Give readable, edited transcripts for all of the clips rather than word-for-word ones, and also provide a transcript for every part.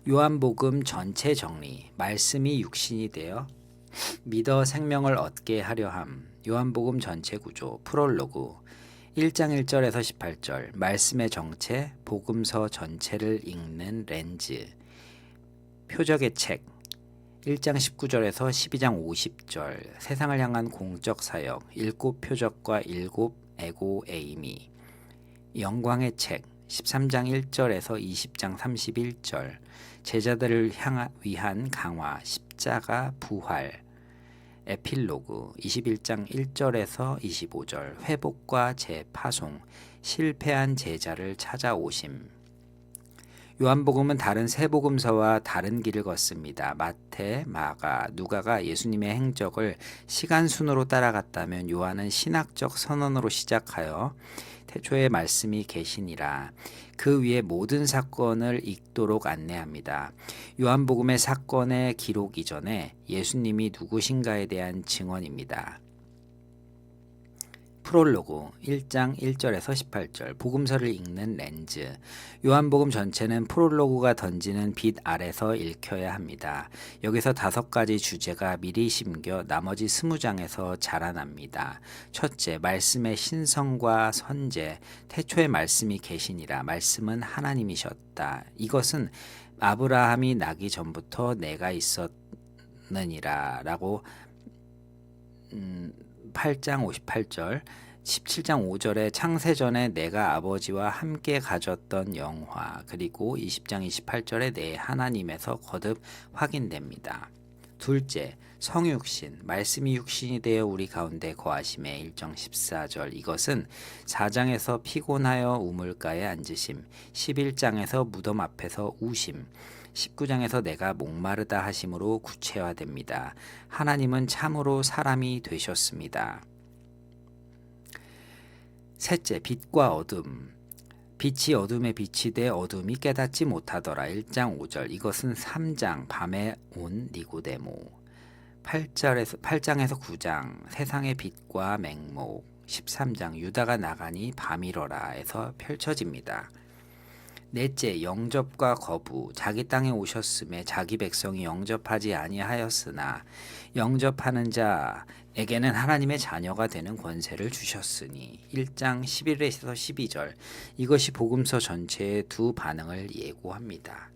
요한복음 전체 정리. 말씀이 육신이 되어 믿어 생명을 얻게 하려 함. 요한복음 전체 구조. 프롤로그 1장 1절에서 18절. 말씀의 정체. 복음서 전체를 읽는 렌즈. 표적의 책. 1장 19절에서 12장 50절. 세상을 향한 공적 사역. 7 표적과 7 에고 에이미. 영광의 책. 13장 1절에서 20장 31절. 제자들을 위한 강화. 십자가 부활. 에필로그 21장 1절에서 25절. 회복과 재파송. 실패한 제자를 찾아오심. 요한복음은 다른 세 복음서와 다른 길을 걷습니다. 마태, 마가, 누가가 예수님의 행적을 시간 순으로 따라갔다면 요한은 신학적 선언으로 시작하여 태초에 말씀이 계시니라 그 위에 모든 사건을 읽도록 안내합니다. 요한복음의 사건의 기록 이전에 예수님이 누구신가에 대한 증언입니다. 프롤로그 1장 1절에서 18절. 복음서를 읽는 렌즈. 요한복음 전체는 프롤로그가 던지는 빛 아래서 읽혀야 합니다. 여기서 5가지 주제가 미리 심겨 나머지 20장에서 자라납니다. 첫째, 말씀의 신성과 선제. 태초에 말씀이 계시니라. 말씀은 하나님이셨다. 이것은 아브라함이 나기 전부터 내가 있었느니라 라고 8장 58절, 17장 5절에 창세전에 내가 아버지와 함께 가졌던 영화, 그리고 20장 28절에 내 하나님에서 거듭 확인됩니다. 둘째, 성육신, 말씀이 육신이 되어 우리 가운데 거하심에 1장 14절. 이것은 4장에서 피곤하여 우물가에 앉으심, 11장에서 무덤 앞에서 우심, 19장에서 내가 목마르다 하심으로 구체화됩니다. 하나님은 참으로 사람이 되셨습니다. 셋째, 빛과 어둠. 빛이 어둠에 빛이 돼 어둠이 깨닫지 못하더라. 1장 5절. 이것은 3장 밤에 온 니고데모. 8장에서 9장 세상의 빛과 맹목. 13장 유다가 나가니 밤이러라에서 펼쳐집니다. 넷째, 영접과 거부. 자기 땅에 오셨음에 자기 백성이 영접하지 아니하였으나 영접하는 자에게는 하나님의 자녀가 되는 권세를 주셨으니. 1장 11에서 12절. 이것이 복음서 전체의 두 반응을 예고합니다.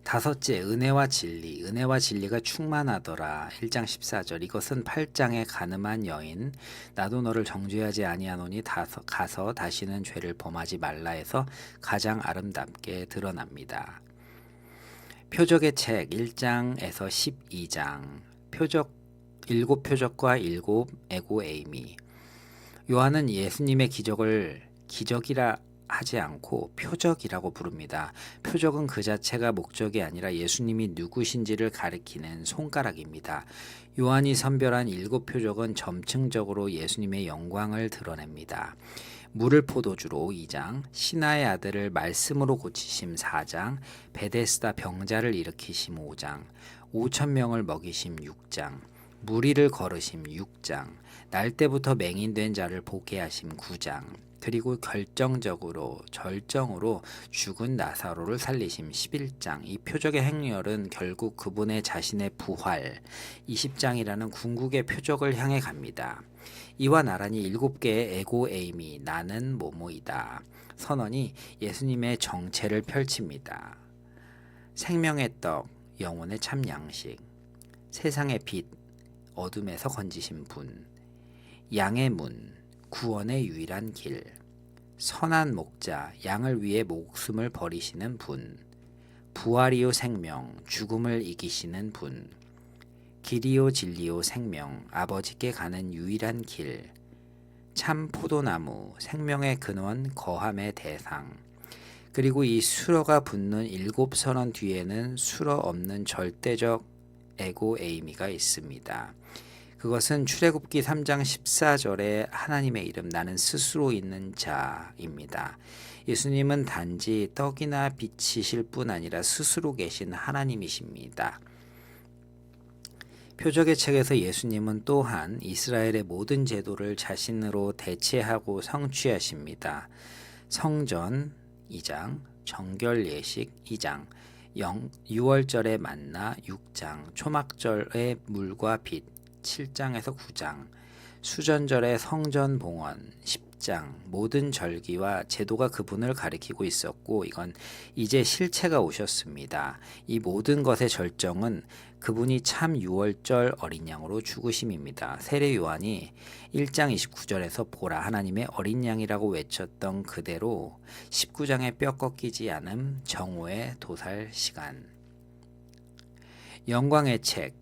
다섯째, 은혜와 진리. 은혜와 진리가 충만하더라. 1장 14절. 이것은 8장의 가늠한 여인, 나도 너를 정죄하지 아니하노니 가서 다시는 죄를 범하지 말라에서 가장 아름답게 드러납니다. 표적의 책 1장에서 12장. 표적 7 표적과 7 에고 에이미. 요한은 예수님의 기적을 기적이라 하지 않고 표적이라고 부릅니다. 표적은 그 자체가 목적이 아니라 예수님이 누구신지를 가리키는 손가락입니다. 요한이 선별한 7 표적은 점층적으로 예수님의 영광을 드러냅니다. 물을 포도주로 2장, 신하의 아들을 말씀으로 고치심 4장, 베데스다 병자를 일으키심 5장, 5,000명을 먹이심 6장, 무리를 걸으심 6장, 날 때부터 맹인된 자를 보게 하심 9장, 그리고 절정으로 죽은 나사로를 살리심 11장. 이 표적의 행렬은 결국 그분의 자신의 부활 20장이라는 궁극의 표적을 향해 갑니다. 이와 나란히 7개의 에고 에이미, 나는 뭐뭐이다 선언이 예수님의 정체를 펼칩니다. 생명의 떡, 영혼의 참 양식, 세상의 빛, 어둠에서 건지신 분, 양의 문, 구원의 유일한 길, 선한 목자, 양을 위해 목숨을 버리시는 분, 부활이요 생명, 죽음을 이기시는 분, 길이요 진리요 생명, 아버지께 가는 유일한 길, 참 포도나무, 생명의 근원, 거함의 대상. 그리고 이 수러가 붙는 7 선언 뒤에는 수러 없는 절대적 에고 에이미가 있습니다. 그것은 출애굽기 3장 14절에 하나님의 이름 나는 스스로 있는 자입니다. 예수님은 단지 떡이나 빛이실 뿐 아니라 스스로 계신 하나님이십니다. 표적의 책에서 예수님은 또한 이스라엘의 모든 제도를 자신으로 대체하고 성취하십니다. 성전 2장, 정결 예식 2장, 6월절의 만나 6장, 초막절의 물과 빛 7장에서 9장, 수전절의 성전 봉헌 10장, 모든 절기와 제도가 그분을 가리키고 있었고 이건 이제 실체가 오셨습니다. 이 모든 것의 절정은 그분이 참 6월절 어린 양으로 죽으심입니다. 세례 요한이 1장 29절에서 보라 하나님의 어린 양이라고 외쳤던 그대로 19장의 뼈 꺾이지 않음 정오의 도살 시간. 영광의 책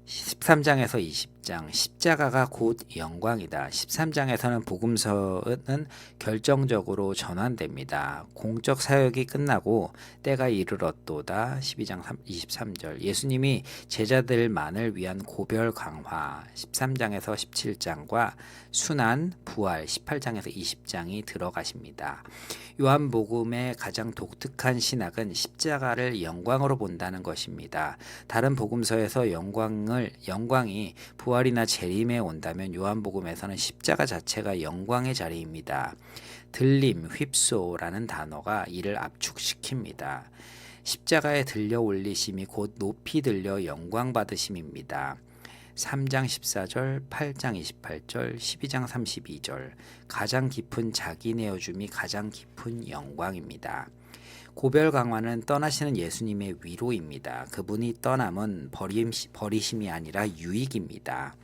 13장에서 20장 십자가가 곧 영광이다. 13장에서는 복음서는 결정적으로 전환됩니다. 공적 사역이 끝나고 때가 이르렀도다. 12장 23절 예수님이 제자들만을 위한 고별 강화 13장에서 17장과 순환, 부활 18장에서 20장이 들어가십니다. 요한복음의 가장 독특한 신학은 십자가를 영광으로 본다는 것입니다. 다른 복음서에서 영광이 부활이나 재림에 온다면 요한복음에서는 십자가 자체가 영광의 자리입니다. 들림, 휩소라는 단어가 이를 압축시킵니다. 십자가에 들려 올리심이 곧 높이 들려 영광 받으심입니다. 3장 14절, 8장 28절, 12장 32절 가장 깊은 자기 내어줌이 가장 깊은 영광입니다. 고별 강화는 떠나시는 예수님의 위로입니다. 그분이 떠남은 버리심이 아니라 유익입니다.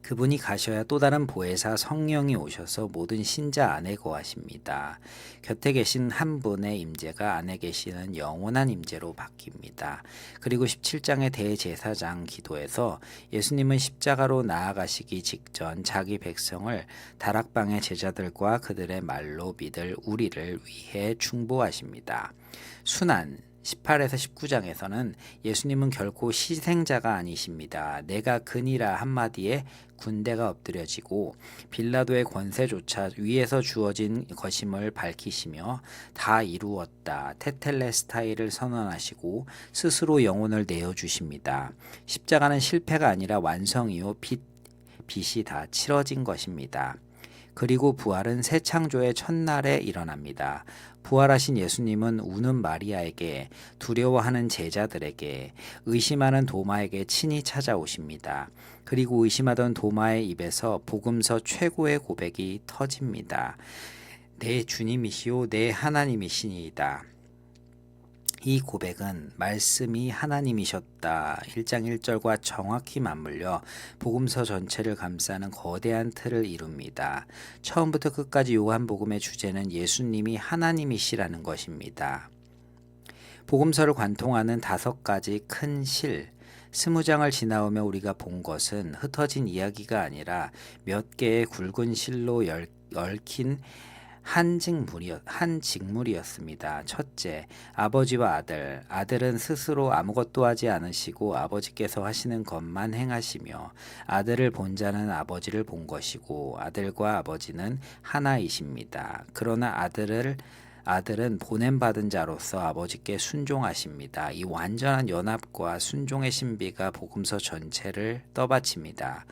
그분이 가셔야 또 다른 보혜사 성령이 오셔서 모든 신자 안에 거하십니다. 곁에 계신 한 분의 임재가 안에 계시는 영원한 임재로 바뀝니다. 그리고 17장의 대제사장 기도에서 예수님은 십자가로 나아가시기 직전 자기 백성을 다락방의 제자들과 그들의 말로 믿을 우리를 위해 중보하십니다. 순환 18에서 19장에서는 예수님은 결코 희생자가 아니십니다. 내가 그니라 한마디에 군대가 엎드려지고 빌라도의 권세조차 위에서 주어진 것임을 밝히시며 다 이루었다. 테텔레스타이를 선언하시고 스스로 영혼을 내어주십니다. 십자가는 실패가 아니라 완성이요 빛이 다 치러진 것입니다. 그리고 부활은 새 창조의 첫날에 일어납니다. 부활하신 예수님은 우는 마리아에게, 두려워하는 제자들에게, 의심하는 도마에게 친히 찾아오십니다. 그리고 의심하던 도마의 입에서 복음서 최고의 고백이 터집니다. 내 주님이시오 내 하나님이시니이다. 이 고백은 말씀이 하나님이셨다 1장 1절과 정확히 맞물려 복음서 전체를 감싸는 거대한 틀을 이룹니다. 처음부터 끝까지 요한복음의 주제는 예수님이 하나님이시라는 것입니다. 복음서를 관통하는 5가지 큰 실, 20장을 지나오며 우리가 본 것은 흩어진 이야기가 아니라 몇 개의 굵은 실로 얽힌 한 직물이었습니다. 첫째, 아버지와 아들. 아들은 스스로 아무것도 하지 않으시고 아버지께서 하시는 것만 행하시며 아들을 본 자는 아버지를 본 것이고 아들과 아버지는 하나이십니다. 그러나 아들은 보냄받은 자로서 아버지께 순종하십니다. 이 완전한 연합과 순종의 신비가 복음서 전체를 떠받칩니다.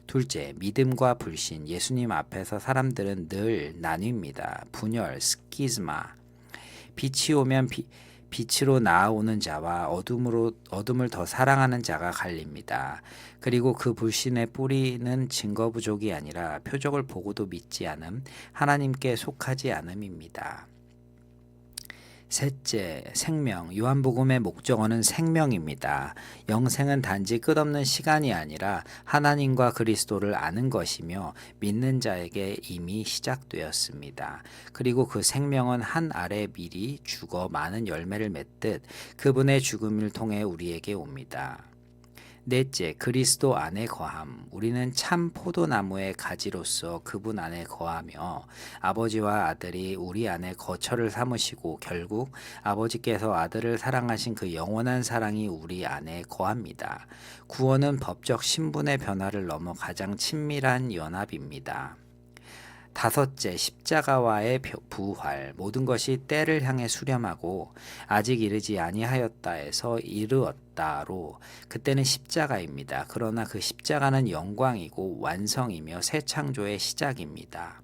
둘째, 믿음과 불신. 예수님 앞에서 사람들은 늘 나뉩니다. 분열, 스키즈마. 빛이 오면 빛으로 나아오는 자와 어둠을 더 사랑하는 자가 갈립니다. 그리고 그 불신의 뿌리는 증거 부족이 아니라 표적을 보고도 믿지 않음, 하나님께 속하지 않음입니다. 셋째, 생명. 요한복음의 목적어는 생명입니다. 영생은 단지 끝없는 시간이 아니라 하나님과 그리스도를 아는 것이며 믿는 자에게 이미 시작되었습니다. 그리고 그 생명은 한 알에 미리 죽어 많은 열매를 맺듯 그분의 죽음을 통해 우리에게 옵니다. 넷째, 그리스도 안에 거함. 우리는 참 포도나무의 가지로서 그분 안에 거하며 아버지와 아들이 우리 안에 거처를 삼으시고 결국 아버지께서 아들을 사랑하신 그 영원한 사랑이 우리 안에 거합니다. 구원은 법적 신분의 변화를 넘어 가장 친밀한 연합입니다. 다섯째, 십자가와의 부활. 모든 것이 때를 향해 수렴하고 아직 이르지 아니하였다에서 이르었다로 그때는 십자가입니다. 그러나 그 십자가는 영광이고 완성이며 새 창조의 시작입니다.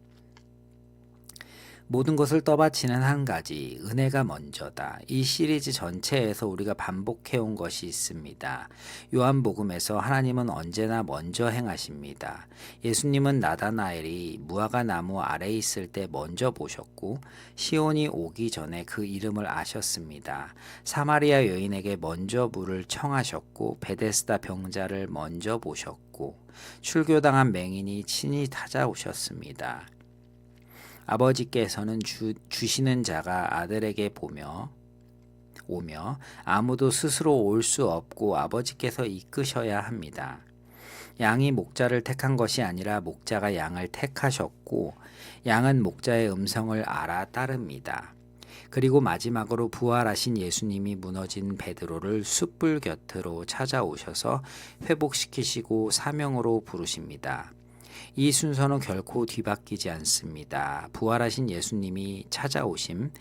모든 것을 떠받치는 한 가지, 은혜가 먼저다. 이 시리즈 전체에서 우리가 반복해온 것이 있습니다. 요한복음에서 하나님은 언제나 먼저 행하십니다. 예수님은 나다나엘이 무화과 나무 아래에 있을 때 먼저 보셨고 시온이 오기 전에 그 이름을 아셨습니다. 사마리아 여인에게 먼저 물을 청하셨고 베데스다 병자를 먼저 보셨고 출교당한 맹인이 친히 찾아오셨습니다. 아버지께서는 주시는 자가 아들에게 오며 아무도 스스로 올 수 없고 아버지께서 이끄셔야 합니다. 양이 목자를 택한 것이 아니라 목자가 양을 택하셨고 양은 목자의 음성을 알아 따릅니다. 그리고 마지막으로 부활하신 예수님이 무너진 베드로를 숯불 곁으로 찾아오셔서 회복시키시고 사명으로 부르십니다. 이 순서는 결코 뒤바뀌지 않습니다. 부활하신 예수님이 찾아오심,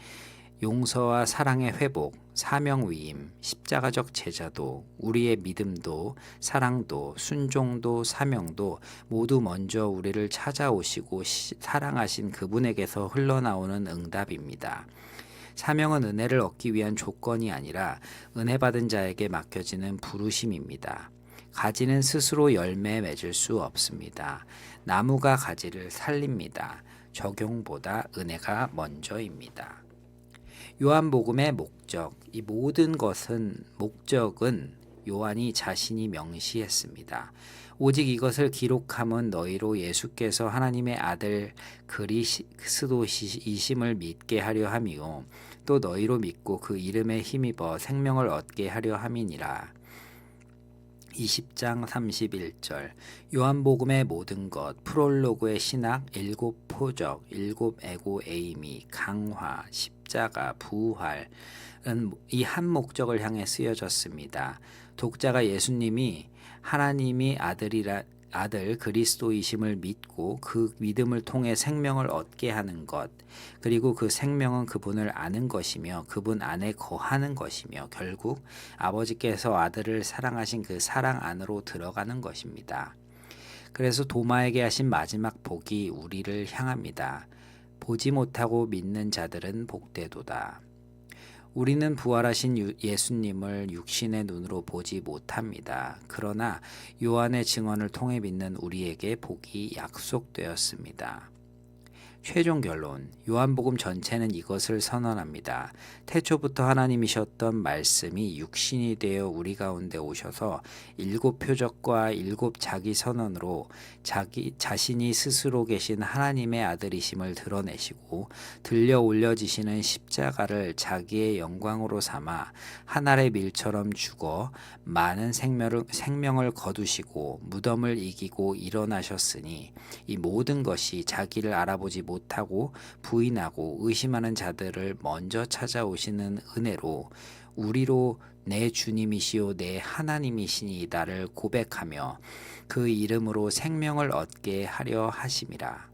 용서와 사랑의 회복, 사명 위임, 십자가적 제자도, 우리의 믿음도, 사랑도, 순종도, 사명도 모두 먼저 우리를 찾아오시고 사랑하신 그분에게서 흘러나오는 응답입니다. 사명은 은혜를 얻기 위한 조건이 아니라 은혜 받은 자에게 맡겨지는 부르심입니다. 가지는 스스로 열매 맺을 수 없습니다. 나무가 가지를 살립니다. 적용보다 은혜가 먼저입니다. 요한복음의 목적, 이 모든 목적은 요한이 자신이 명시했습니다. 오직 이것을 기록함은 너희로 예수께서 하나님의 아들 그리스도이심을 믿게 하려 함이요 또 너희로 믿고 그 이름에 힘입어 생명을 얻게 하려 함이니라. 20장 31절 요한복음의 모든 것, 프롤로그의 신학, 7포적, 7에고 에이미, 강화, 십자가, 부활은 이 한 목적을 향해 쓰여졌습니다. 독자가 예수님이 하나님이 아들 그리스도이심을 믿고 그 믿음을 통해 생명을 얻게 하는 것, 그리고 그 생명은 그분을 아는 것이며 그분 안에 거하는 것이며 결국 아버지께서 아들을 사랑하신 그 사랑 안으로 들어가는 것입니다. 그래서 도마에게 하신 마지막 복이 우리를 향합니다. 보지 못하고 믿는 자들은 복되도다. 우리는 부활하신 예수님을 육신의 눈으로 보지 못합니다. 그러나 요한의 증언을 통해 믿는 우리에게 복이 약속되었습니다. 최종 결론, 요한복음 전체는 이것을 선언합니다. 태초부터 하나님이셨던 말씀이 육신이 되어 우리 가운데 오셔서 7표적과 7 자기 선언으로 자신이 스스로 계신 하나님의 아들이심을 드러내시고 들려 올려지시는 십자가를 자기의 영광으로 삼아 한 알의 밀처럼 죽어 많은 생명을 거두시고 무덤을 이기고 일어나셨으니 이 모든 것이 자기를 알아보지 못하고 부인하고 의심하는 자들을 먼저 찾아오시는 은혜로 우리로 내 주님이시요 내 하나님이시니이다를 고백하며 그 이름으로 생명을 얻게 하려 하심이라.